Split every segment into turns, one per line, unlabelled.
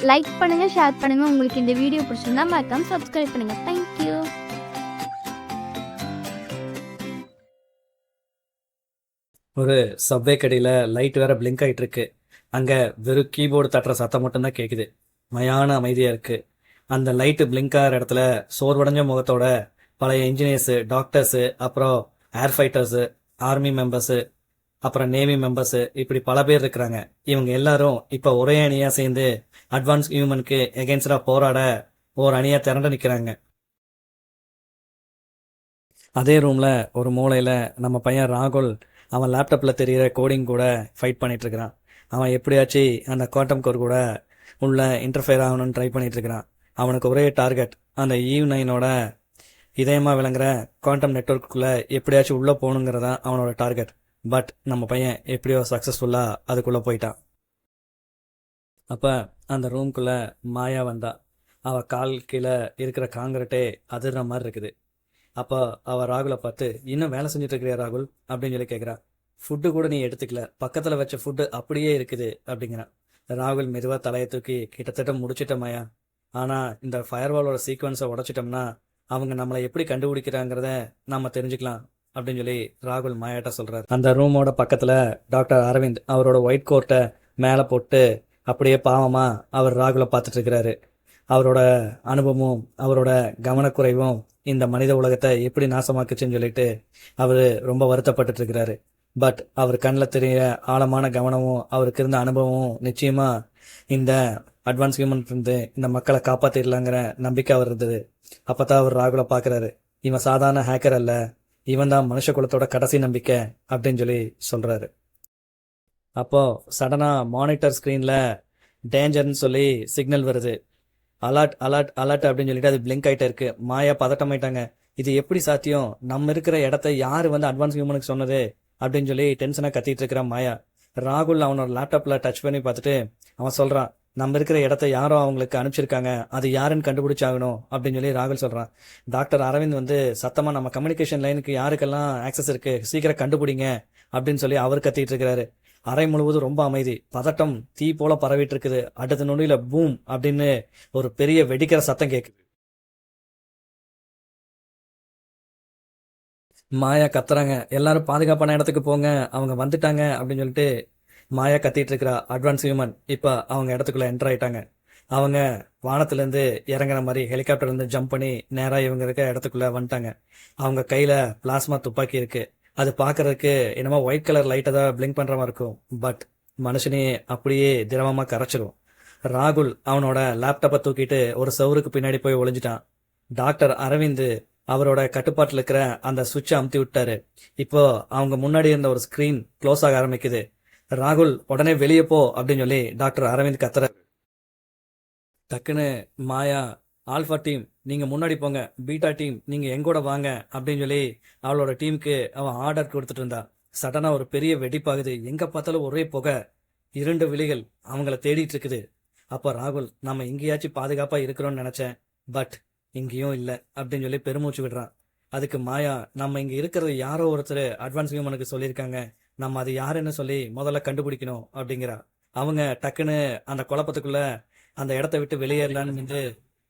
Like பண்ணுங்கள், share பண்ணுங்கள். உங்களுக்கு இந்த வீடியோ பிடிச்சிருந்தா மறக்காம சப்ஸ்கிரைப் பண்ணுங்கள். தேங்க்யூ.
ஒரு சப்வே கடையில் லைட் வேற பிளிங்க் ஆகிட்டு இருக்கு. அங்கே வெறும் கீபோர்டு தட்டுற சத்தம் மட்டும்தான் கேட்குது. மயான அமைதியாக இருக்கு. அந்த லைட்டு பிளிங்க் ஆகிற இடத்துல சோர்வடைஞ்ச முகத்தோட பழைய இன்ஜினியர்ஸு, டாக்டர்ஸு, அப்புறம் ஏர் ஃபைட்டர்ஸு, ஆர்மி மெம்பர்ஸு, அப்புறம் நேவி மெம்பர்ஸு, இப்படி பல பேர் இருக்கிறாங்க. இவங்க எல்லாரும் இப்போ ஒரே அணியாக சேர்ந்து அட்வான்ஸ் ஹியூமனுக்கு எகென்ஸ்டாக போராட ஒரு அணியாக திரண்டு நிற்கிறாங்க. அதே ரூமில் ஒரு மூலையில் நம்ம பையன் ராகுல் அவன் லேப்டாப்பில் தெரிகிற கோடிங் கூட ஃபைட் பண்ணிட்டு இருக்கிறான். அவன் எப்படியாச்சும் அந்த குவாண்டம் கோர் கூட உள்ள இன்டர்ஃபியர் ஆகணும்னு ட்ரை பண்ணிட்டு இருக்கிறான். அவனுக்கு ஒரே டார்கெட், அந்த ஈவ்9ஓட இதயமாக விளங்குற குவாண்டம் நெட்ஒர்க்குள்ளே எப்படியாச்சும் உள்ளே போகணுங்கிறதான் அவனோட டார்கெட். பட் நம்ம பையன் எப்படியோ சக்ஸஸ்ஃபுல்லாக அதுக்குள்ளே போயிட்டான். அப்போ அந்த ரூம்குள்ளே மாயா வந்தா. அவள் கால் கீழே இருக்கிற காங்கிரட்டே அதிர்ற மாதிரி இருக்குது. அப்போ அவள் ராகுலை பார்த்து, இன்னும் வேலை செஞ்சுட்டு இருக்கிறியா ராகுல் அப்படின்னு சொல்லி கேட்குறா. ஃபுட்டு கூட நீ எடுத்துக்கல, பக்கத்தில் வச்ச ஃபுட்டு அப்படியே இருக்குது அப்படிங்கிறான். ராகுல் மெதுவாக தலையை தூக்கி, கிட்டத்தட்ட முடிச்சிட்டோமாயா, ஆனால் இந்த ஃபயர்வாலோட சீக்வன்ஸை உடச்சிட்டோம்னா அவங்க நம்மளை எப்படி கண்டுபிடிக்கிறாங்கிறத நம்ம தெரிஞ்சுக்கலாம் அப்படின்னு சொல்லி ராகுல் மாயாட்ட சொல்கிறார். அந்த ரூமோட பக்கத்தில் டாக்டர் அரவிந்த் அவரோட ஒயிட் கோட்டை மேலே போட்டு அப்படியே பாவமாக அவர் ராகுலை பார்த்துட்டு இருக்கிறாரு. அவரோட அனுபவமும் அவரோட கவனக்குறைவும் இந்த மனித உலகத்தை எப்படி நாசமாக்குச்சுன்னு சொல்லிட்டு அவர் ரொம்ப வருத்தப்பட்டு இருக்கிறாரு. பட் அவர் கண்ணில் தெரிய ஆழமான கவனமும் அவருக்கு இருந்த அனுபவமும் நிச்சயமா இந்த அட்வான்ஸ் ஹியூமன் இருந்து இந்த மக்களை காப்பாற்றிடலாங்கிற நம்பிக்கை அவர் இருந்தது. அப்பதான் அவர் ராகுலை பார்க்குறாரு. இவன் சாதாரண ஹேக்கர் அல்ல, இவன் தான் மனுஷ குலத்தோட கடைசி நம்பிக்கை அப்படின்னு சொல்லி சொல்றாரு. அப்போ சடனா மானிட்டர் ஸ்க்ரீன்ல டேஞ்சர்னு சொல்லி சிக்னல் வருது. அலர்ட் அலர்ட் அலர்ட் அப்படின்னு சொல்லிட்டு அது பிளிங்க் ஆகிட்டே இருக்கு. மாயா பதட்டமாயிட்டாங்க. இது எப்படி சாத்தியம்? நம்ம இருக்கிற இடத்த யார் வந்து அட்வான்ஸ் ஹியூமனுக்கு சொன்னது அப்படின்னு சொல்லி டென்ஷனாக கத்திட்டு இருக்கிறான் மாயா. ராகுல் அவனோட லேப்டாப்பில் டச் பண்ணி பார்த்துட்டு அவன் சொல்கிறான், நம்ம இருக்கிற இடத்த யாரோ அவங்களுக்கு அனுப்பிச்சிருக்காங்க, அது யாருன்னு கண்டுபிடிச்சாகணும் அப்படின்னு சொல்லி ராகுல் சொல்கிறான். டாக்டர் அரவிந்த் வந்து சத்தமாக, நம்ம கம்யூனிகேஷன் லைனுக்கு யாருக்கெல்லாம் ஆக்சஸ் இருக்குது, சீக்கிரம் கண்டுபிடிங்க அப்படின்னு சொல்லி அவர் கத்திட்டு இருக்கிறாரு. அறை முழுவதும் ரொம்ப அமைதி. பதட்டம் தீ போல பரவிட்டு இருக்குது. அடுத்த நொடியில பூம் அப்படின்னு ஒரு பெரிய வெடிக்கிற சத்தம் கேட்குது. மாயா கத்துறாங்க, எல்லாரும் பாதுகாப்பான இடத்துக்கு போங்க, அவங்க வந்துட்டாங்க அப்படின்னு சொல்லிட்டு மாயா கத்திட்டு இருக்கிறா. அட்வான்ஸ் ஹியூமன் இப்போ அவங்க இடத்துக்குள்ள என்டர் ஆயிட்டாங்க. அவங்க வானத்திலேருந்து இறங்குற மாதிரி ஹெலிகாப்டர்லேருந்து ஜம்ப் பண்ணி நேராக இவங்க இருக்க இடத்துக்குள்ள வந்துட்டாங்க. அவங்க கையில் பிளாஸ்மா துப்பாக்கி இருக்கு. அது பார்க்கறதுக்கு என்னமோ ஒயிட் கலர் லைட்டை தான் பிளிங்க் பண்ணுற மாதிரி இருக்கும். பட் மனுஷனே அப்படியே திரவமாக கரைச்சிரும். ராகுல் அவனோட லேப்டாப்பை தூக்கிட்டு ஒரு சவுருக்கு பின்னாடி போய் ஒளிஞ்சிட்டான். டாக்டர் அரவிந்த் அவரோட கட்டுப்பாட்டில் இருக்கிற அந்த சுவிட்சை அமுத்தி விட்டாரு. இப்போ அவங்க முன்னாடி இருந்த ஒரு ஸ்க்ரீன் க்ளோஸ் ஆக ஆரம்பிக்குது. ராகுல் உடனே வெளியே போ அப்படின்னு சொல்லி டாக்டர் அரவிந்த் கத்துறாரு. டக்குன்னு மாயா, ஆல்ஃபா டீம் நீங்க முன்னாடி போங்க, பீட்டா டீம் நீங்க எங்கூட வாங்க அப்படின்னு சொல்லி அவளோட டீமுக்கு அவன் ஆர்டர் கொடுத்துட்டு இருந்தா. சடனா ஒரு பெரிய வெடிப்பாகுது. எங்க பார்த்தாலும் ஒரே புகை, 2 விழிகள் அவங்கள தேடிட்டு இருக்குது. அப்ப ராகுல், நம்ம எங்கேயாச்சும் பாதுகாப்பா இருக்கிறோம்னு நினைச்சேன், பட் இங்கேயும் இல்லை அப்படின்னு சொல்லி பெருமூச்சு விடுறான். அதுக்கு மாயா, நம்ம இங்க இருக்கிறது யாரோ ஒருத்தர் அட்வான்ஸ் ஹியூமனுக்கு சொல்லியிருக்காங்க, நம்ம அது யாருன்னு சொல்லி முதல்ல கண்டுபிடிக்கணும் அப்படிங்கிறா. அவங்க டக்குன்னு அந்த குழப்பத்துக்குள்ள அந்த இடத்த விட்டு வெளியேறலான்னு நின்று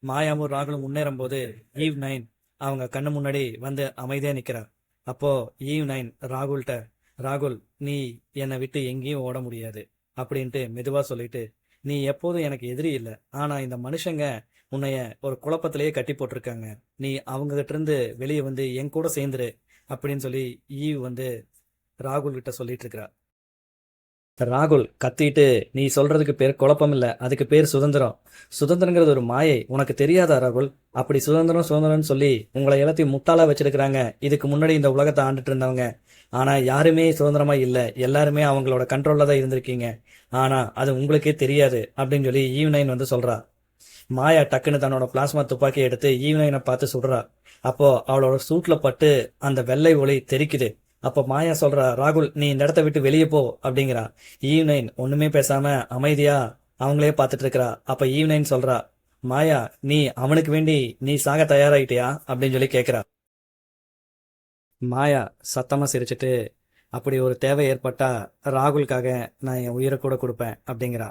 மாயாவும் ராகுலும் முன்னேறும் போது ஈவ்9 அவங்க கண்ணு முன்னாடி வந்து அமைதியா நிக்கிறா. அப்போ ஈவ்9 ராகுல்கிட்ட, ராகுல் நீ என்னை விட்டு எங்கேயும் ஓட முடியாது அப்படின்ட்டு மெதுவா சொல்லிட்டு, நீ எப்போதும் எனக்கு எதிரி இல்லை, ஆனா இந்த மனுஷங்க உன்னைய ஒரு குழப்பத்திலேயே கட்டி போட்டிருக்காங்க, நீ அவங்க கிட்ட இருந்து வெளியே வந்து என் கூட சேர்ந்துரு அப்படின்னு சொல்லி ஈவ் வந்து ராகுல் கிட்ட சொல்லிட்டு இருக்கிறா. ராகுல் கத்திட்டு, நீ சொல்றதுக்கு பேர் குழப்பம் இல்லை, அதுக்கு பேர் சுதந்திரம். சுதந்திரங்கிறது ஒரு மாயை, உனக்கு தெரியாதா ராகுல்? அப்படி சுதந்திரம் சுதந்திரம்னு சொல்லி உங்களை எல்லாத்தையும் முட்டாளா வச்சிருக்கிறாங்க இதுக்கு முன்னாடி இந்த உலகத்தை ஆண்டுட்டு இருந்தவங்க. ஆனா யாருமே சுதந்திரமா இல்லை, எல்லாருமே அவங்களோட கண்ட்ரோல்ல தான் இருந்திருக்கீங்க, ஆனா அது உங்களுக்கே தெரியாது அப்படின்னு சொல்லி ஈவ்9 வந்து சொல்றா. மாயா டக்குன்னு தன்னோட பிளாஸ்மா துப்பாக்கியை எடுத்து ஈவ்9 பார்த்து சுடுறா. அப்போ அவளோட சூட்ல பட்டு அந்த வெள்ளை ஒளி தெரிக்குது. அப்போ மாயா சொல்றா, ராகுல் நீ இந்த இடத்த விட்டு வெளியே போ அப்படிங்கிறா. ஈவ்9 ஒண்ணுமே பேசாம அமைதியா அவங்களே பார்த்துட்டு இருக்கிறா. அப்ப ஈவ்9 சொல்றா, மாயா நீ அவனுக்கு வேண்டி நீ சாக தயாராயிட்டியா அப்படின்னு சொல்லி கேட்கிறா. மாயா சத்தமா சிரிச்சிட்டு, அப்படி ஒரு தேவை ஏற்பட்டா ராகுலுக்காக நான் என் உயிரை கூட கொடுப்பேன் அப்படிங்கிறா.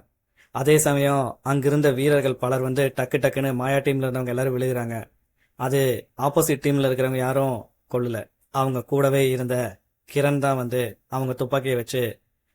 அதே சமயம் அங்கிருந்த வீரர்கள் பலர் வந்து டக்கு டக்குன்னு மாயா டீம்ல இருந்தவங்க எல்லாரும் விழுகிறாங்க. அது ஆப்போசிட் டீம்ல இருக்கிறவங்க யாரும் கொல்லல. அவங்க கூடவே இருந்த கிரண் தான் வந்து அவங்க துப்பாக்கியை வச்சு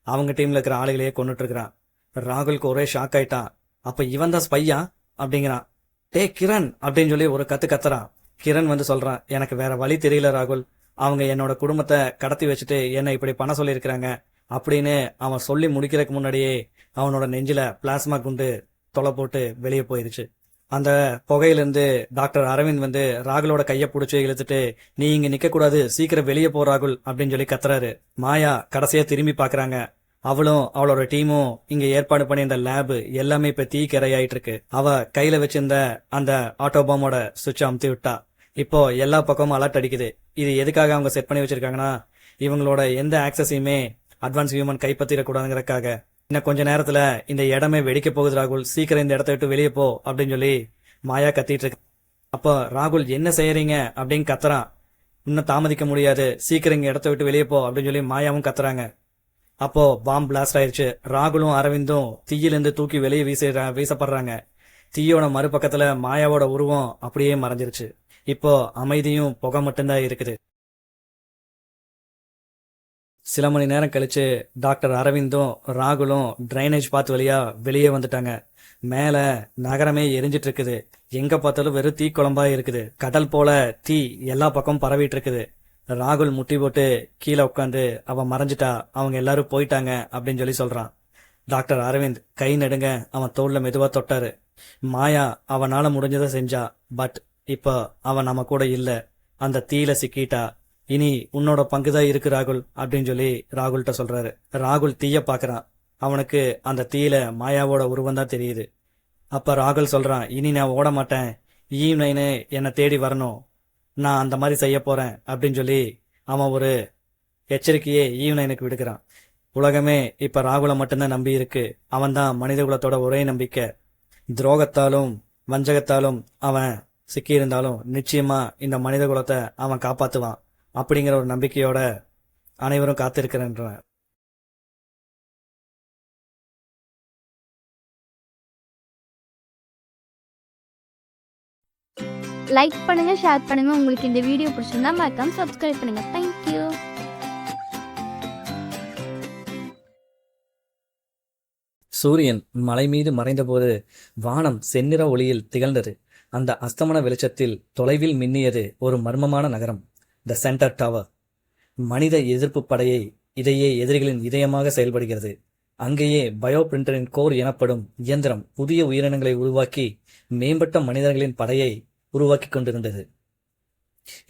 அவங்க டீம்ல இருக்கிற ஆளுகளையே கொண்டுட்டு இருக்கிறான். ராகுலுக்கு ஒரே ஷாக் ஆயிட்டான். அப்ப இவன் தான் ஸ்பையா அப்படிங்கிறான். டேய் கிரண் அப்படின்னு சொல்லி ஒரு கத்து கத்துறான். கிரண் வந்து சொல்றான், எனக்கு வேற வழி தெரியல ராகுல், அவங்க என்னோட குடும்பத்தை கடத்தி வச்சுட்டு என்னை இப்படி பண்ண சொல்லியிருக்கிறாங்க அப்படின்னு அவன் சொல்லி முடிக்கிறதுக்கு முன்னாடியே அவனோட நெஞ்சில பிளாஸ்மா குண்டு தொலை போட்டு வெளியே போயிருச்சு. அந்த புகையிலிருந்து டாக்டர் அரவிந்த் வந்து ராகுலோட கையை பிடிச்சி இழுத்துட்டு, நீ இங்க நிக்க கூடாது, சீக்கிரம் வெளியே போ ராகுல் அப்படின்னு சொல்லி கத்துறாரு. மாயா கடைசியா திரும்பி பாக்குறாங்க. அவளும் அவளோட டீமும் இங்க ஏற்பாடு பண்ணி இந்த லேப் எல்லாமே இப்ப தீக்கிரையாயிட்டு இருக்கு. அவ கையில வச்சிருந்த அந்த ஆட்டோபாமோட சுவிட்ச் அமுத்தி விட்டா. இப்போ எல்லா பக்கமும் அலர்ட் அடிக்குது. இது எதுக்காக அவங்க செட் பண்ணி வச்சிருக்காங்கன்னா, இவங்களோட எந்த ஆக்சஸையுமே அட்வான்ஸ் ஹியூமன் கைப்பற்றிடக்கூடாதுங்கிறதுக்காக. இன்னும் கொஞ்ச நேரத்துல இந்த இடமே வெடிக்க போகுது ராகுல், சீக்கிரம் இந்த இடத்த விட்டு வெளியே போ அப்படின்னு சொல்லி மாயா கத்திட்டு இருக்கு. அப்போ ராகுல் என்ன செய்யறீங்க அப்படின்னு கத்துறான். இன்னும் தாமதிக்க முடியாது, சீக்கிரம் இங்க இடத்த விட்டு வெளியே போ அப்படின்னு சொல்லி மாயாவும் கத்துறாங்க. அப்போ பாம் பிளாஸ்ட் ஆயிருச்சு. ராகுலும் அரவிந்தும் தீயிலிருந்து தூக்கி வெளியே வீசப்படுறாங்க. தீயோட மறுபக்கத்துல மாயாவோட உருவம் அப்படியே மறைஞ்சிருச்சு. இப்போ அமைதியும் புகை மட்டும்தான் இருக்குது. சில மணி நேரம் கழிச்சு டாக்டர் அரவிந்தும் ராகுலும் டிரைனேஜ் பாத் வழியா வெளியே வந்துட்டாங்க. மேல நகரமே எரிஞ்சிட்டு இருக்குது. எங்க பார்த்தாலும் வெறும் தீ குழம்பா இருக்குது. கடல் போல தீ எல்லா பக்கமும் பரவிட்டு இருக்குது. ராகுல் முட்டி போட்டு கீழே உட்காந்து அவன் மறைஞ்சிட்டா, அவங்க எல்லாரும் போயிட்டாங்க அப்படின்னு சொல்லி சொல்றான். டாக்டர் அரவிந்த் கை நடுங்க அவன் தோல்ல மெதுவா தொட்டாரு. மாயா அவனால முடிஞ்சதை செஞ்சா. பட் இப்ப அவன் நம்ம கூட இல்ல, அந்த தீயில சிக்கிட்டா. இனி உன்னோட பங்குதான் இருக்கு ராகுல் அப்படின்னு சொல்லி ராகுல்கிட்ட சொல்றாரு. ராகுல் தீய பாக்குறான். அவனுக்கு அந்த தீயில மாயாவோட உருவம் தான் தெரியுது. அப்ப ராகுல் சொல்றான், இனி நான் ஓட மாட்டேன், ஈவ்னைனு என்னை தேடி வரணும், நான் அந்த மாதிரி செய்ய போறேன் அப்படின்னு சொல்லி அவன் ஒரு எச்சரிக்கையே ஈவ்னைனுக்கு விடுக்கிறான். உலகமே இப்ப ராகுலை மட்டும்தான் நம்பி இருக்கு. அவன் தான் மனித குலத்தோட ஒரே நம்பிக்கை. துரோகத்தாலும் வஞ்சகத்தாலும் அவன் சிக்கியிருந்தாலும் நிச்சயமா இந்த மனித குலத்தை அவன் காப்பாத்துவான் அப்படிங்கிற ஒரு நம்பிக்கையோட அனைவரும் காத்திருக்கிறன்ற.
லைக் பண்ணுங்க, ஷேர் பண்ணுங்க. உங்களுக்கு இந்த வீடியோ பிடிச்சிருந்தா மறக்காம சப்ஸ்கிரைப் பண்ணுங்க. தேங்க்யூ.
சூரியன் மலை மீது மறைந்தபோது வானம் செந்நிற ஒளியில் திகழ்ந்தது. அந்த அஸ்தமன வெளிச்சத்தில் தொலைவில் மின்னியது ஒரு மர்மமான நகரம், த சென்டர் டவர். மனித எதிர்ப்பு படையை இதையே எதிரிகளின் இதயமாக செயல்படுகிறது. அங்கேயே பயோ பிரிண்டரின் கோர் எனப்படும் இயந்திரம் புதிய உயிரினங்களை உருவாக்கி மேம்பட்ட மனிதர்களின் படையை உருவாக்கி கொண்டிருந்தது.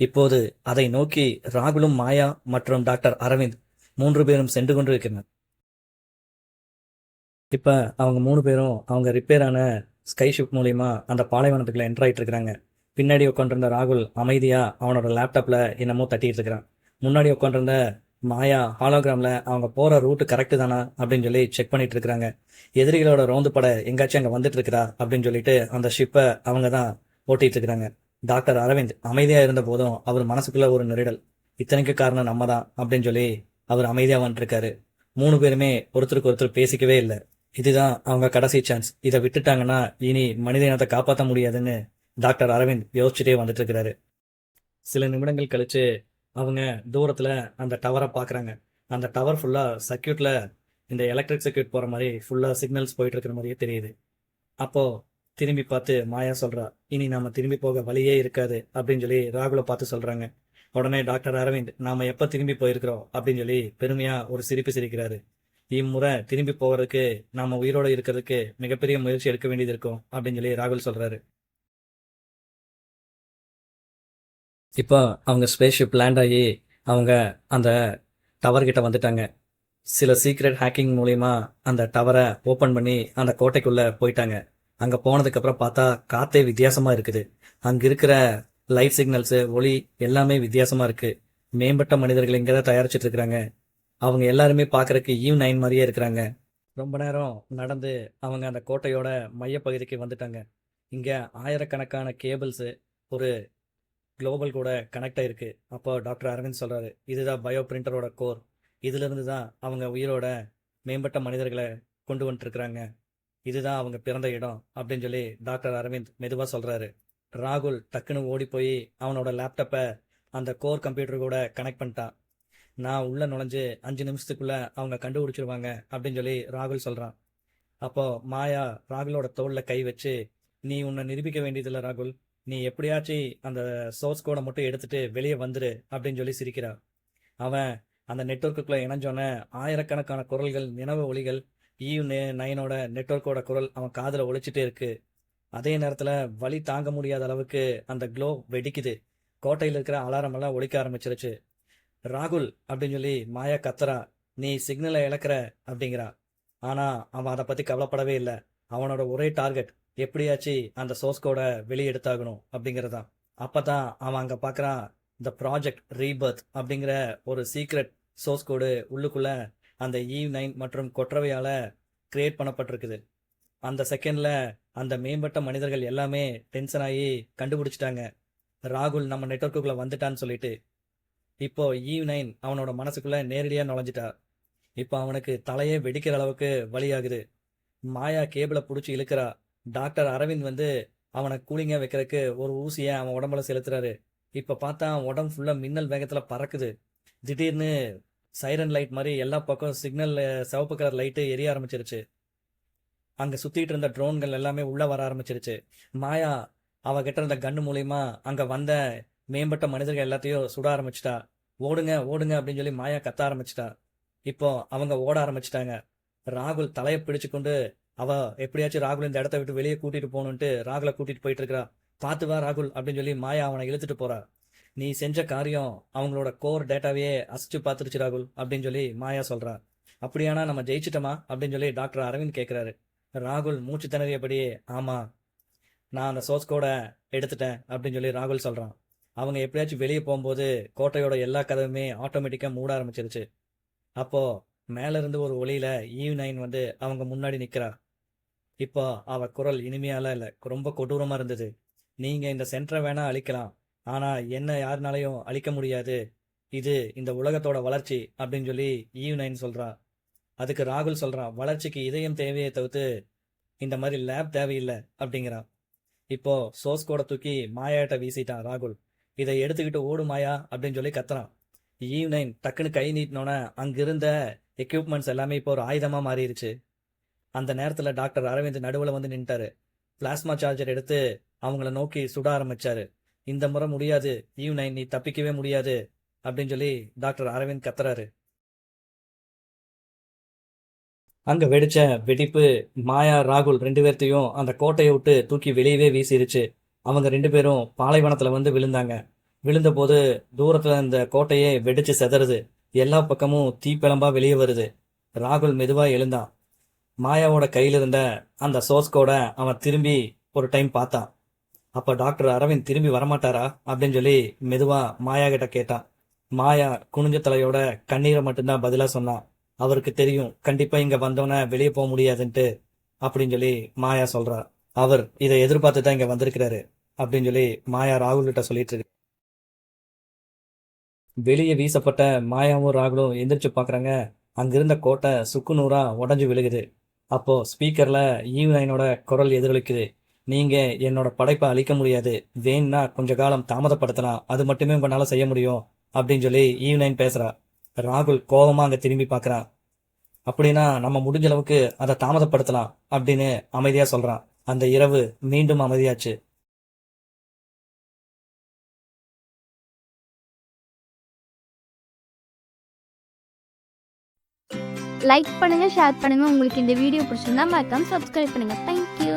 இப்போது அதை நோக்கி ராகுலும் மாயா மற்றும் டாக்டர் அரவிந்த் 3 பேரும் சென்று கொண்டிருக்கின்றனர். இப்ப அவங்க 3 பேரும் அவங்க ரிப்பேர் ஆன ஸ்கை ஷிப் மூலியமா அந்த பாலைவனத்துக்குள்ள என்டர் ஆயிட்டு இருக்கிறாங்க. பின்னாடி உட்காந்துருந்த ராகுல் அமைதியா அவனோட லேப்டாப்ல என்னமோ தட்டிட்டு இருக்கிறான். முன்னாடி உட்காந்துருந்த மாயா ஹாலோகிராம்ல அவங்க போற ரூட் கரெக்டு தானா அப்படின்னு சொல்லி செக் பண்ணிட்டு இருக்கிறாங்க. எதிரிகளோட ரோந்து படை எங்காச்சும் அங்க வந்துட்டு இருக்கிறா அப்படின்னு சொல்லிட்டு அந்த ஷிப்பை அவங்க தான் ஓட்டிட்டு இருக்கிறாங்க. டாக்டர் அரவிந்த் அமைதியா இருந்த போதும் அவர் மனசுக்குள்ள ஒரு நெருடல். இத்தனைக்கு காரணம் நம்ம தான் அப்படின்னு சொல்லி அவர் அமைதியா வந்துட்டு இருக்காரு. 3 பேருமே ஒருத்தருக்கு ஒருத்தர் பேசிக்கவே இல்லை. இதுதான் அவங்க கடைசி சான்ஸ், இதை விட்டுட்டாங்கன்னா இனி மனித இனத்தை காப்பாற்ற முடியாதுன்னு டாக்டர் அரவிந்த் யோசிச்சுட்டே வந்துட்டு இருக்கிறாரு. சில நிமிடங்கள் கழிச்சு அவங்க தூரத்துல அந்த டவரை பாக்குறாங்க. அந்த டவர் ஃபுல்லா சர்க்கியூட்ல இந்த எலக்ட்ரிக் சர்க்கியூட் போற மாதிரி ஃபுல்லா சிக்னல்ஸ் போயிட்டு இருக்கிற மாதிரியே தெரியுது. அப்போ திரும்பி பார்த்து மாயா சொல்றா, இனி நாம திரும்பி போக வழியே இருக்காது அப்படின்னு சொல்லி ராகுலை பார்த்து சொல்றாங்க. உடனே டாக்டர் அரவிந்த், நாம எப்ப திரும்பி போயிருக்கிறோம் அப்படின்னு சொல்லி பெருமையா ஒரு சிரிப்பு சிரிக்கிறாரு. இம்முறை திரும்பி போகிறதுக்கு நாம உயிரோட இருக்கிறதுக்கு மிகப்பெரிய முயற்சி எடுக்க வேண்டியது இருக்கும் அப்படின்னு சொல்லி ராகுல் சொல்றாரு. இப்போ அவங்க ஸ்பேஸ் ஷிப் லேண்ட் ஆகி அவங்க அந்த டவர் கிட்ட வந்துட்டாங்க. சில சீக்ரெட் ஹேக்கிங் மூலியமா அந்த டவரை ஓபன் பண்ணி அந்த கோட்டைக்குள்ள போயிட்டாங்க. அங்க போனதுக்கு அப்புறம் பார்த்தா காத்தே வித்தியாசமா இருக்குது. அங்க இருக்கிற லைட் சிக்னல்ஸ், ஒளி எல்லாமே வித்தியாசமா இருக்கு. மேம்பட்ட மனிதர்கள் இங்கதான் தயாரிச்சிட்டு இருக்கிறாங்க. அவங்க எல்லாருமே பாக்குறதுக்கு ஈவ்9 மாதிரியே இருக்கிறாங்க. ரொம்ப நேரம் நடந்து அவங்க அந்த கோட்டையோட மையப்பகுதிக்கு வந்துட்டாங்க. இங்க ஆயிரக்கணக்கான கேபிள்ஸ் ஒரு குளோபல் கூட கனெக்ட் ஆயிருக்கு. அப்போ டாக்டர் அரவிந்த் சொல்றாரு, இதுதான் பயோ பிரிண்டரோட கோர். இதுல இருந்து தான் அவங்க உயிரோட மேம்பட்ட மனிதர்களை கொண்டு வந்துட்டு இருக்கிறாங்க. இதுதான் அவங்க பிறந்த இடம் அப்படின்னு சொல்லி டாக்டர் அரவிந்த் மெதுவா சொல்றாரு. ராகுல் டக்குன்னு ஓடி போய் அவனோட லேப்டாப்பை அந்த கோர் கம்ப்யூட்டர் கூட கனெக்ட் பண்ணிட்டான். நான் உள்ள நுழைஞ்சு 5 நிமிஷத்துக்குள்ள அவங்க கண்டுபிடிச்சிருவாங்க அப்படின்னு சொல்லி ராகுல் சொல்றான். அப்போ மாயா ராகுலோட தோல்ல கை வச்சு, நீ உன்னை நிரூபிக்க வேண்டியதில்லை ராகுல், நீ எப்படியாச்சும் அந்த சோர்ஸ் கோடை மட்டும் எடுத்துட்டு வெளியே வந்துரு அப்படின்னு சொல்லி சிரிக்கிறா. அவன் அந்த நெட்வொர்க்குள்ள இணைஞ்சோன்னே ஆயிரக்கணக்கான குரல்கள், நினைவு ஒலிகள், ஈவ் 9ஓட நெட்வொர்க்கோட குரல் அவன் காதுல ஒலிச்சிட்டே இருக்கு. அதே நேரத்துல வலி தாங்க முடியாத அளவுக்கு அந்த க்ளோ வெடிக்குது. கோட்டையில் இருக்கிற அலாரம் எல்லாம் ஒலிக்க ஆரம்பிச்சிருச்சு. ராகுல் அப்படின்னு சொல்லி மாயா கத்துறா, நீ சிக்னலை இழக்கிற அப்படிங்கிறா. ஆனா அவன் அதை பத்தி கவலைப்படவே இல்லை. அவனோட ஒரே டார்கெட் எப்படியாச்சு அந்த சோர்ஸ் கோட வெளியே எடுத்தாகணும் அப்படிங்கறதான். அப்பதான் அவன் அங்க பாக்குறான், இந்த ப்ராஜெக்ட் ரீபர்த் அப்படிங்கிற ஒரு சீக்ரெட் சோர்ஸ் கோடு உள்ளுக்குள்ள அந்த ஈவ் 9 மற்றும் கொற்றவையால கிரியேட் பண்ணப்பட்டிருக்குது. அந்த செகண்ட்ல அந்த மேம்பட்ட மனிதர்கள் எல்லாமே டென்ஷன் ஆகி கண்டுபிடிச்சிட்டாங்க, ராகுல் நம்ம நெட்வொர்க்குள்ள வந்துட்டான்னு சொல்லிட்டு. இப்போ ஈவ் 9 அவனோட மனசுக்குள்ள நேரடியா நுழைஞ்சிட்டா. இப்போ அவனுக்கு தலையே வெடிக்கிற அளவுக்கு வலியாகுது. மாயா கேபிளை பிடிச்சி இழுக்கிறா. டாக்டர் அரவிந்த் வந்து அவனை கூலிங்கா வைக்கிறதுக்கு ஒரு ஊசியை அவன் உடம்புல செலுத்துறாரு. இப்ப பார்த்தா அவன் உடம்பு ஃபுல்லா மின்னல் வேகத்துல பறக்குது. திடீர்னு சைரன் லைட் மாதிரி எல்லா பக்கம் சிக்னல் சிவப்பு கலர் லைட்டு எரிய ஆரம்பிச்சிருச்சு. அங்க சுத்திட்டு இருந்த ட்ரோன்கள் எல்லாமே உள்ள வர ஆரம்பிச்சிருச்சு. மாயா அவகிட்ட இருந்த கன்னு மூலியமா அங்க வந்த மேம்பட்ட மனிதர்கள் எல்லாத்தையும் சுட ஆரம்பிச்சிட்டா. ஓடுங்க ஓடுங்க அப்படின்னு சொல்லி மாயா கத்த ஆரம்பிச்சிட்டா. இப்போ அவங்க ஓட ஆரம்பிச்சிட்டாங்க. ராகுல் தலையை பிடிச்சு கொண்டு அவ எப்படியாச்சும் ராகுல் இந்த இடத்த விட்டு வெளியே கூட்டிட்டு போகணுன்ட்டு ராகுலை கூட்டிட்டு போயிட்டு இருக்கிறா. பார்த்து வா ராகுல் அப்படின்னு சொல்லி மாயா அவனை இழுத்துட்டு போறா. நீ செஞ்ச காரியம் அவங்களோட கோர் டேட்டாவையே அசிச்சு பார்த்துருச்சு ராகுல் அப்படின்னு சொல்லி மாயா சொல்றா. அப்படியானா நம்ம ஜெயிச்சிட்டோமா அப்படின்னு சொல்லி டாக்டர் அரவிந்த் கேட்கிறாரு. ராகுல் மூச்சு திணறியபடியே, ஆமா, நான் அந்த சோர்ஸ் கோட எடுத்துட்டேன் அப்படின்னு சொல்லி ராகுல் சொல்றான். அவங்க எப்படியாச்சும் வெளியே போகும்போது கோட்டையோட எல்லா கதவுமே ஆட்டோமேட்டிக்கா மூட ஆரம்பிச்சிருச்சு. அப்போ மேல இருந்து ஒரு ஒளியில ஈவ் 9 வந்து அவங்க முன்னாடி நிக்கிறா. இப்போ அவ குரல் இனிமையால இல்ல, ரொம்ப கொடூரமா இருந்தது. நீங்க இந்த சென்டரை வேணா அழிக்கலாம், ஆனா என்ன யாருனாலையும் அழிக்க முடியாது. இது இந்த உலகத்தோட வளர்ச்சி அப்படின்னு சொல்லி ஈவ் 9 சொல்றா. அதுக்கு ராகுல் சொல்றான், வளர்ச்சிக்கு இதயம் தேவையே தவிர்த்து இந்த மாதிரி லேப் தேவையில்லை அப்படிங்கிறான். இப்போ சோர்ஸ் கோட தூக்கி மாயாட்ட வீசிட்டான் ராகுல். இதை எடுத்துக்கிட்டு ஓடு மாயா அப்படின்னு சொல்லி கத்துறான். ஈவ் 9 டக்குன்னு கை நீட்டினோன்னே அங்கிருந்த எக்யூப்மெண்ட்ஸ் எல்லாமே இப்போ ஒரு ஆயுதமா மாறிடுச்சு. அந்த நேரத்துல டாக்டர் அரவிந்த் நடுவுல வந்து நின்ட்டாரு. பிளாஸ்மா சார்ஜர் எடுத்து அவங்கள நோக்கி சுட ஆரம்பிச்சாரு. இந்த முறை முடியாது ஈவ் 9, நீ தப்பிக்கவே முடியாது அப்படின்னு சொல்லி டாக்டர் அரவிந்த் கத்துறாரு. அங்க வெடிச்ச வெடிப்பு மாயா ராகுல் 2 பேர்த்தையும் அந்த கோட்டையை விட்டு தூக்கி வெளியவே வீசிருச்சு. அவங்க 2 பேரும் பாலைவனத்துல வந்து விழுந்தாங்க. விழுந்த போது தூரத்துல இந்த கோட்டையே வெடிச்சு செதறுது. எல்லா பக்கமும் தீப்பிழம்பா வெளியே வருது. ராகுல் மெதுவா எழுந்தான். மாயாவோட கையில இருந்த அந்த சோர்ஸ் கோட அவன் திரும்பி ஒரு டைம் பார்த்தான். அப்ப டாக்டர் அரவிந்த் திரும்பி வரமாட்டாரா அப்படின்னு சொல்லி மெதுவா மாயா கிட்ட கேட்டான். மாயா குனிஞ்ச தலையோட கண்ணீரை மட்டும்தான் பதிலா சொன்னான். அவருக்கு தெரியும் கண்டிப்பா இங்க வந்தோன்னே வெளியே போக முடியாதுன்ட்டு அப்படின்னு சொல்லி மாயா சொல்றா. அவர் இதை எதிர்பார்த்து தான் இங்க வந்திருக்கிறாரு அப்படின்னு சொல்லி மாயா ராகுல் கிட்ட சொல்லிட்டு இருக்கு. வெளியே வீசப்பட்ட மாயாவும் ராகுலும் எந்திரிச்சு பாக்குறாங்க. அங்கிருந்த கோட்டை சுக்குநூறா உடஞ்சு விழுகுது. அப்போ ஸ்பீக்கர்ல ஈவ் 9ஓட குரல் எதிரொலிக்குது. நீங்க என்னோட படைப்பை அழிக்க முடியாது, வேணும்னா கொஞ்ச காலம் தாமதப்படுத்தலாம், அது மட்டுமே உங்களால செய்ய முடியும் அப்படின்னு சொல்லி ஈவ் 9 பேசுறா. ராகுல் கோபமா அங்க திரும்பி பாக்குறான். அப்படின்னா நம்ம முடிஞ்ச அளவுக்கு அதை தாமதப்படுத்தலாம் அப்படின்னு அமைதியா சொல்றான். அந்த இரவு மீண்டும் அமைதியாச்சு.
லைக் பண்ணுங்க, ஷேர் பண்ணுங்க. உங்களுக்கு இந்த வீடியோ பிடிச்சிருந்தா மறக்காம சப்ஸ்கிரைப் பண்ணுங்க. தேங்க்யூ.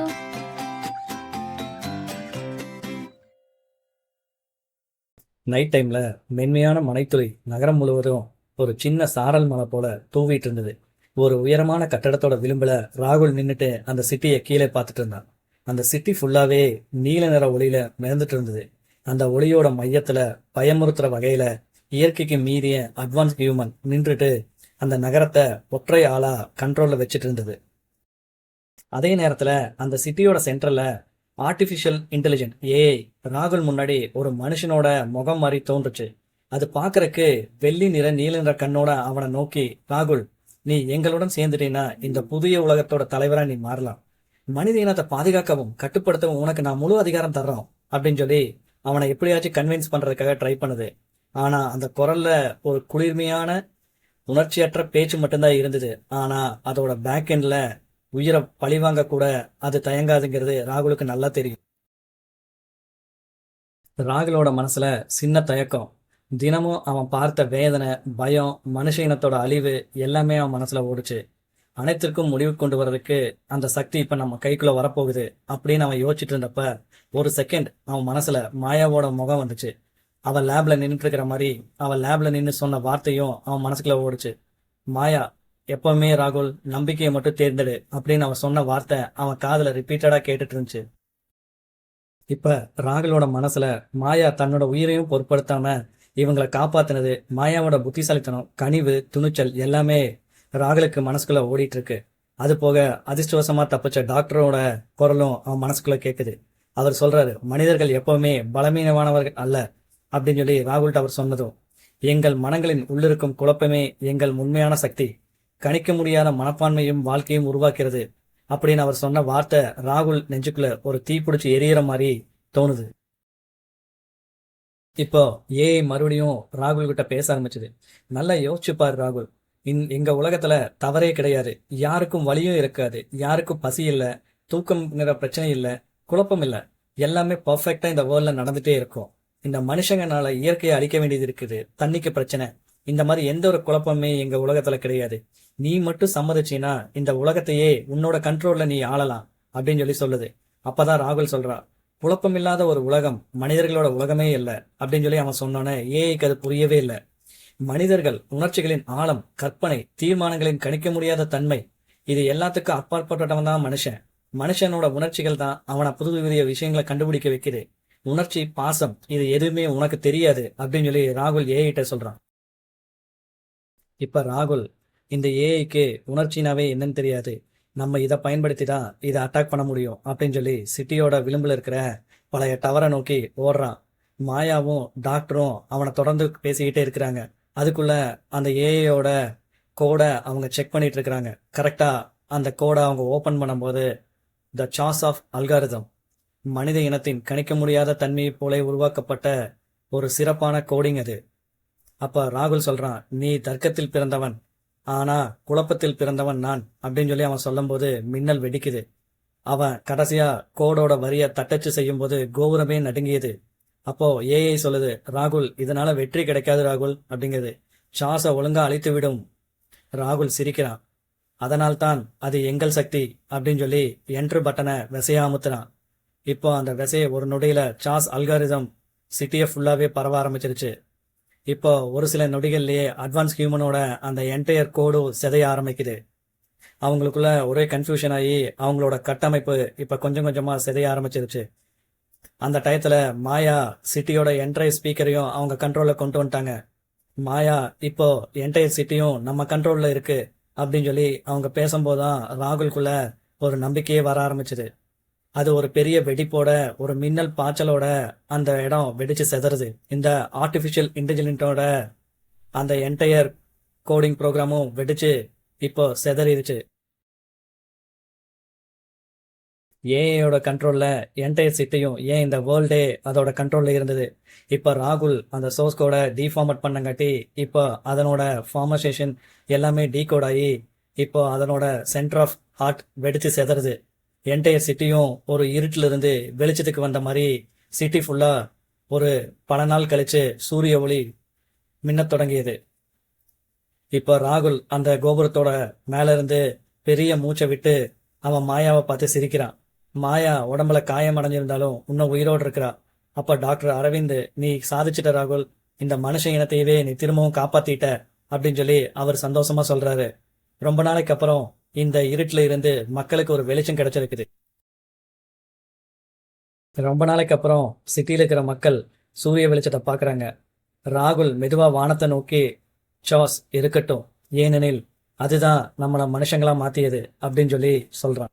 நைட் டைம்ல மென்மையான மலைத்துளி நகரம் முழுவதும் ஒரு சின்ன சாரல் மலை போல தூவிட்டு இருந்தது. ஒரு உயரமான கட்டடத்தோட விளிம்புல ராகுல் நின்னுட்டு அந்த சிட்டியை கீழே பார்த்துட்டு இருந்தான். அந்த சிட்டி ஃபுல்லாவே நீல நிற ஒளியில மிதந்துட்டு இருந்தது. அந்த ஒளியோட மையத்துல பயமுறுத்துற வகையில இயற்கைக்கு மீறிய அட்வான்ஸ் ஹியூமன் நின்றுட்டு அந்த நகரத்தை ஒற்றை ஆளா கண்ட்ரோல்ல வச்சுட்டு இருந்தது. அதே நேரத்துல அந்த சிட்டியோட சென்டர்ல ஆர்டிபிஷியல் இன்டெலிஜென்ட் ஏஐ ராகுல் முன்னாடி ஒரு மனுஷனோட முகம் மாதிரி தோன்றுச்சு. அது பாக்குறதுக்கு வெள்ளி நிற நீல நிற கண்ணோட அவனை நோக்கி, ராகுல், நீ எங்களுடன் சேர்ந்துட்டீன்னா இந்த புதிய உலகத்தோட தலைவரா நீ மாறலாம். மனித இனத்தை பாதுகாக்கவும் கட்டுப்படுத்தவும் உனக்கு நான் முழு அதிகாரம் தர்றோம் அப்படின்னு சொல்லி அவனை எப்படியாச்சும் கன்வின்ஸ் பண்றதுக்காக ட்ரை பண்ணுது. ஆனா அந்த குரல்ல ஒரு குளிர்மையான உணர்ச்சியற்ற பேச்சு மட்டும்தான் இருந்தது. ஆனா அதோட பேக் எண்ட்ல உயிரை பழிவாங்க கூட அது தயங்காதுங்கிறது ராகுலுக்கு நல்லா தெரியும். ராகுலோட மனசுல சின்ன தயக்கம். தினமும் அவன் பார்த்த வேதனை, பயம், மனுஷ இனத்தோட அழிவு எல்லாமே அவன் மனசுல ஓடுச்சு. அனைத்திற்கும் முடிவு கொண்டு வர்றதுக்கு அந்த சக்தி இப்ப நம்ம கைக்குள்ள வரப்போகுது அப்படின்னு அவன் யோசிச்சுட்டு இருந்தப்ப ஒரு செகண்ட் அவன் மனசுல மாயாவோட முகம் வந்துச்சு. அவன் லேப்ல நின்றுட்டு இருக்கிற மாதிரி அவன் லேப்ல நின்று சொன்ன வார்த்தையும் அவன் மனசுக்குள்ள ஓடுச்சு. மாயா, எப்பவுமே ராகுல் நம்பிக்கையை மட்டும் தேர்ந்தெடு அப்படின்னு அவன் சொன்ன வார்த்தை அவன் காதுல ரிப்பீட்டடா கேட்டுட்டு இருந்துச்சு. இப்ப ராகுலோட மனசுல மாயா தன்னோட உயிரையும் பொருட்படுத்தாம இவங்களை காப்பாத்தினது, மாயாவோட புத்திசாலித்தனம், கனிவு, துணிச்சல் எல்லாமே ராகுலுக்கு மனசுக்குள்ள ஓடிட்டு இருக்கு. அது போக அதிர்ஷ்டவசமா தப்பிச்ச டாக்டரோட குரலும் அவன் மனசுக்குள்ள கேட்குது. அவர் சொல்றாரு, மனிதர்கள் எப்பவுமே பலவீனமானவர்கள் அல்ல அப்படின்னு சொல்லி ராகுல்கிட்ட அவர் சொன்னதும், எங்கள் மனங்களின் உள்ளிருக்கும் குழப்பமே எங்கள் உண்மையான சக்தி, கணிக்க முடியாத மனப்பான்மையும் வாழ்க்கையும் உருவாக்கிறது அப்படின்னு அவர் சொன்ன வார்த்தை ராகுல் நெஞ்சுக்குள்ள ஒரு தீ பிடிச்சி எரியற மாதிரி தோணுது. இப்போ ஏஐ மறுபடியும் ராகுல் கிட்ட பேச ஆரம்பிச்சது. நல்லா யோசிச்சுப்பாரு ராகுல், எங்க உலகத்துல தவறே கிடையாது, யாருக்கும் வலியும் இருக்காது, யாருக்கும் பசி இல்ல, தூக்கம்ங்கிற பிரச்சனை இல்ல, குழப்பம் இல்ல, எல்லாமே பர்ஃபெக்டா இந்த வேர்ல்ட்ல நடந்துட்டே இருக்கும். இந்த மனுஷங்கனால இயற்கையை அழிக்க வேண்டியது இருக்குது, தண்ணிக்கு பிரச்சனை, இந்த மாதிரி எந்த ஒரு குழப்பமே எங்க உலகத்துல கிடையாது. நீ மட்டும் சம்மதிச்சினா இந்த உலகத்தையே உன்னோட கண்ட்ரோல்ல நீ ஆளலாம் அப்படின்னு சொல்லி சொல்லுது. அப்பதான் ராகுல் சொல்றா, குழப்பமில்லாத ஒரு உலகம் மனிதர்களோட உலகமே இல்லை அப்படின்னு சொல்லி அவன் சொன்னோன்னே ஏஐக்கு அது புரியவே இல்லை. மனிதர்கள் உணர்ச்சிகளின் ஆழம், கற்பனை, தீர்மானங்களின் கணிக்க முடியாத தன்மை, இது எல்லாத்துக்கும் அப்பாற்பட்டவன் தான் மனுஷன். மனுஷனோட உணர்ச்சிகள் தான் அவனை புது புதிய விஷயங்களை கண்டுபிடிக்க வைக்குது. உணர்ச்சி, பாசம், இது எதுவுமே உனக்கு தெரியாது அப்படின்னு சொல்லி ராகுல் ஏஐட்ட சொல்றான். இப்ப ராகுல், இந்த ஏஐக்கு உணர்ச்சினாவே என்னன்னு தெரியாது, நம்ம இதை பயன்படுத்தி தான் இதை அட்டாக் பண்ண முடியும் அப்படின்னு சொல்லி சிட்டியோட விளிம்புல இருக்கிற பழைய டவரை நோக்கி ஓடுறான். மாயாவும் டாக்டரும் அவனை தொடர்ந்து பேசிக்கிட்டே இருக்கிறாங்க. அதுக்குள்ள அந்த ஏஐயோட கோடை அவங்க செக் பண்ணிட்டு இருக்கிறாங்க. கரெக்டா அந்த கோடை அவங்க ஓபன் பண்ணும்போது த சாஸ் ஆஃப் அல்காரிதம், மனித இனத்தின் கணிக்க முடியாத தன்மையை போல உருவாக்கப்பட்ட ஒரு சிறப்பான கோடிங் அது. அப்ப ராகுல் சொல்றான், நீ தர்க்கத்தில் பிறந்தவன், ஆனா குழப்பத்தில் பிறந்தவன் நான் அப்படின்னு சொல்லி அவன் சொல்லும் போது மின்னல் வெடிக்குது. அவன் கடைசியா கோடோட வரிய தட்டச்சு செய்யும் போது கோபுரமே நடுங்கியது. அப்போ ஏஐ சொல்லுது, ராகுல், இதனால வெற்றி கிடைக்காது ராகுல் அப்படிங்கிறது, சாஸை ஒழுங்கா அழித்து விடும். ராகுல் சிரிக்கிறான். அதனால்தான் அது எங்கள் சக்தி அப்படின்னு சொல்லி என்ட்ரு பட்டனை விசையா அமுத்துறான். இப்போ அந்த விசையை ஒரு நொடியில சாஸ் அல்காரிதம் சிட்டியை ஃபுல்லாவே பரவ ஆரம்பிச்சிருச்சு. இப்போ ஒரு சில நொடிகள்லயே அட்வான்ஸ் ஹியூமனோட அந்த என்டையர் கோடு சிதைய ஆரம்பிக்குது. அவங்களுக்குள்ள ஒரே கன்ஃபியூஷன் ஆகி அவங்களோட கட்டமைப்பு இப்ப கொஞ்சம் கொஞ்சமா சிதைய ஆரம்பிச்சிருச்சு. அந்த டயத்துல மாயா சிட்டியோட என்டையர் ஸ்பீக்கரையும் அவங்க கண்ட்ரோல்ல கொண்டு வந்துட்டாங்க. மாயா, இப்போ என்டையர் சிட்டியும் நம்ம கண்ட்ரோல்ல இருக்கு அப்படின்னு சொல்லி அவங்க பேசும்போதுதான் ராகுலுக்குள்ள ஒரு நம்பிக்கையே வர ஆரம்பிச்சது. அது ஒரு பெரிய வெடிப்போட, ஒரு மின்னல் பாய்ச்சலோட அந்த இடம் வெடிச்சு செதறுது. இந்த ஆர்டிபிஷியல் இன்டெலிஜென்ட்டோட அந்த என்டையர் கோடிங் ப்ரோக்ராமும் வெடிச்சு இப்போ செதறிடுச்சு. ஏஐயோட கண்ட்ரோல்ல என்டையர் சிட்டியும், ஏன் இந்த வேர்ல்டே அதோட கண்ட்ரோல்ல இருந்தது. இப்போ ராகுல் அந்த சோர்ஸ் கோடை டிஃபார்மட் பண்ணங்காட்டி இப்போ அதனோட ஃபார்மசேஷன் எல்லாமே டீகோட் ஆகி இப்போ அதனோட சென்டர் ஆஃப் ஹார்ட் வெடிச்சு செதறுது. என்டையர் சிட்டியும் ஒரு இருட்டுல இருந்து வெளிச்சத்துக்கு வந்த மாதிரி சிட்டி ஃபுல்லா ஒரு பல நாள் கழிச்சு சூரிய ஒளி மின்னத் தொடங்கியது. இப்போ ராகுல் அந்த கோபுரத்தோட மேல இருந்து பெரிய மூச்சை விட்டு அவன் மாயாவை பார்த்து சிரிக்கிறான். மாயா உடம்புல காயம் அடைஞ்சிருந்தாலும் இன்னும் உயிரோடு இருக்கிறா. அப்ப டாக்டர் அரவிந்த், நீ சாதிச்சிட்ட ராகுல், இந்த மனுஷ இனத்தையவே நீ திரும்பவும் காப்பாத்திட்ட அப்படின்னு சொல்லி அவர் சந்தோஷமா சொல்றாரு. ரொம்ப நாளைக்கு அப்புறம் இந்த இருட்டுல இருந்து மக்களுக்கு ஒரு வெளிச்சம் கிடைச்சிருக்குது. ரொம்ப நாளைக்கு அப்புறம் சிட்டியில இருக்கிற மக்கள் சூரிய வெளிச்சத்தை பாக்குறாங்க. ராகுல் மெதுவா வானத்தை நோக்கி, சாஸ் இருக்கட்டும், ஏனெனில் அதுதான் நம்மள மனுஷங்களா மாத்தியது அப்படின்னு சொல்லி சொல்றான்.